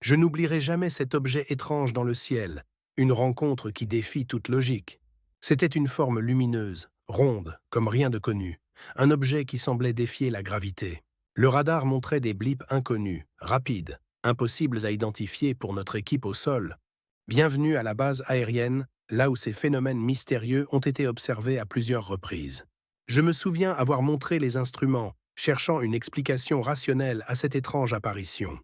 Je n'oublierai jamais cet objet étrange dans le ciel, une rencontre qui défie toute logique. C'était une forme lumineuse, ronde, comme rien de connu, un objet qui semblait défier la gravité. Le radar montrait des blips inconnus, rapides, impossibles à identifier pour notre équipe au sol. Bienvenue à la base aérienne, là où ces phénomènes mystérieux ont été observés à plusieurs reprises. Je me souviens avoir montré les instruments, cherchant une explication rationnelle à cette étrange apparition.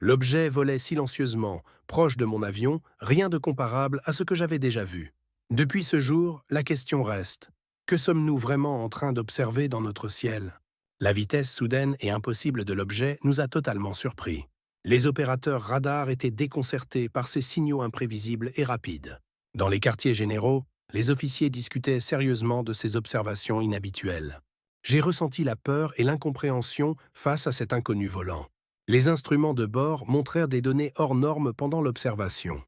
L'objet volait silencieusement, proche de mon avion, rien de comparable à ce que j'avais déjà vu. Depuis ce jour, la question reste. Que sommes-nous vraiment en train d'observer dans notre ciel? La vitesse soudaine et impossible de l'objet nous a totalement surpris. Les opérateurs radars étaient déconcertés par ces signaux imprévisibles et rapides. Dans les quartiers généraux, les officiers discutaient sérieusement de ces observations inhabituelles. J'ai ressenti la peur et l'incompréhension face à cet inconnu volant. Les instruments de bord montrèrent des données hors normes pendant l'observation.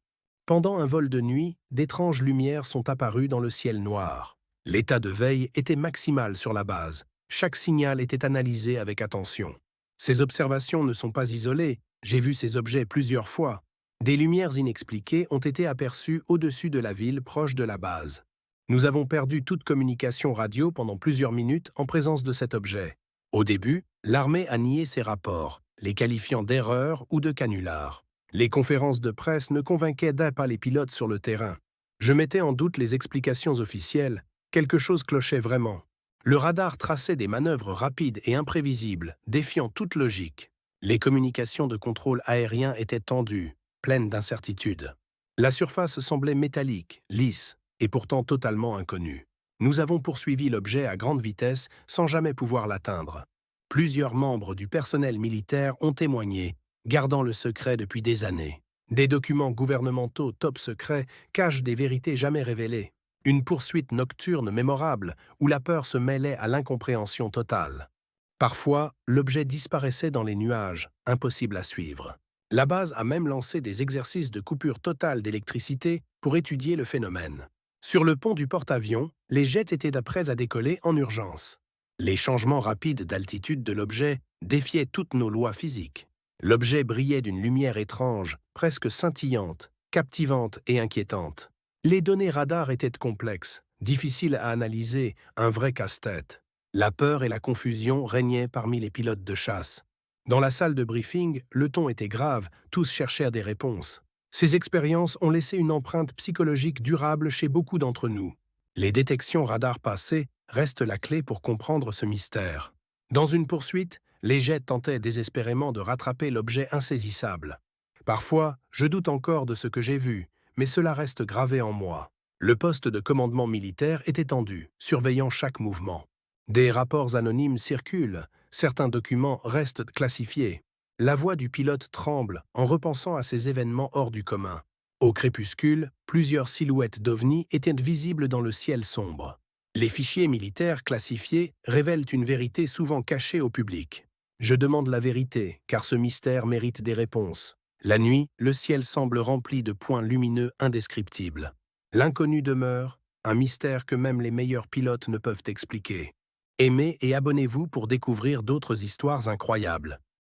Pendant un vol de nuit, d'étranges lumières sont apparues dans le ciel noir. L'état de veille était maximal sur la base. Chaque signal était analysé avec attention. Ces observations ne sont pas isolées, j'ai vu ces objets plusieurs fois. Des lumières inexpliquées ont été aperçues au-dessus de la ville proche de la base. Nous avons perdu toute communication radio pendant plusieurs minutes en présence de cet objet. Au début, l'armée a nié ces rapports, les qualifiant d'erreurs ou de canulars. Les conférences de presse ne convainquaient pas les pilotes sur le terrain. Je mettais en doute les explications officielles, quelque chose clochait vraiment. Le radar traçait des manœuvres rapides et imprévisibles, défiant toute logique. Les communications de contrôle aérien étaient tendues, pleines d'incertitudes. La surface semblait métallique, lisse, et pourtant totalement inconnue. Nous avons poursuivi l'objet à grande vitesse sans jamais pouvoir l'atteindre. Plusieurs membres du personnel militaire ont témoigné, gardant le secret depuis des années. Des documents gouvernementaux top secrets cachent des vérités jamais révélées. Une poursuite nocturne mémorable où la peur se mêlait à l'incompréhension totale. Parfois, l'objet disparaissait dans les nuages, impossible à suivre. La base a même lancé des exercices de coupure totale d'électricité pour étudier le phénomène. Sur le pont du porte-avions, les jets étaient prêts à décoller en urgence. Les changements rapides d'altitude de l'objet défiaient toutes nos lois physiques. L'objet brillait d'une lumière étrange, presque scintillante, captivante et inquiétante. Les données radar étaient complexes, difficiles à analyser, un vrai casse-tête. La peur et la confusion régnaient parmi les pilotes de chasse. Dans la salle de briefing, le ton était grave, tous cherchèrent des réponses. Ces expériences ont laissé une empreinte psychologique durable chez beaucoup d'entre nous. Les détections radar passées restent la clé pour comprendre ce mystère. Dans une poursuite, les jets tentaient désespérément de rattraper l'objet insaisissable. Parfois, je doute encore de ce que j'ai vu, mais cela reste gravé en moi. Le poste de commandement militaire est étendu, surveillant chaque mouvement. Des rapports anonymes circulent, certains documents restent classifiés. La voix du pilote tremble en repensant à ces événements hors du commun. Au crépuscule, plusieurs silhouettes d'ovnis étaient visibles dans le ciel sombre. Les fichiers militaires classifiés révèlent une vérité souvent cachée au public. Je demande la vérité, car ce mystère mérite des réponses. La nuit, le ciel semble rempli de points lumineux indescriptibles. L'inconnu demeure, un mystère que même les meilleurs pilotes ne peuvent expliquer. Aimez et abonnez-vous pour découvrir d'autres histoires incroyables.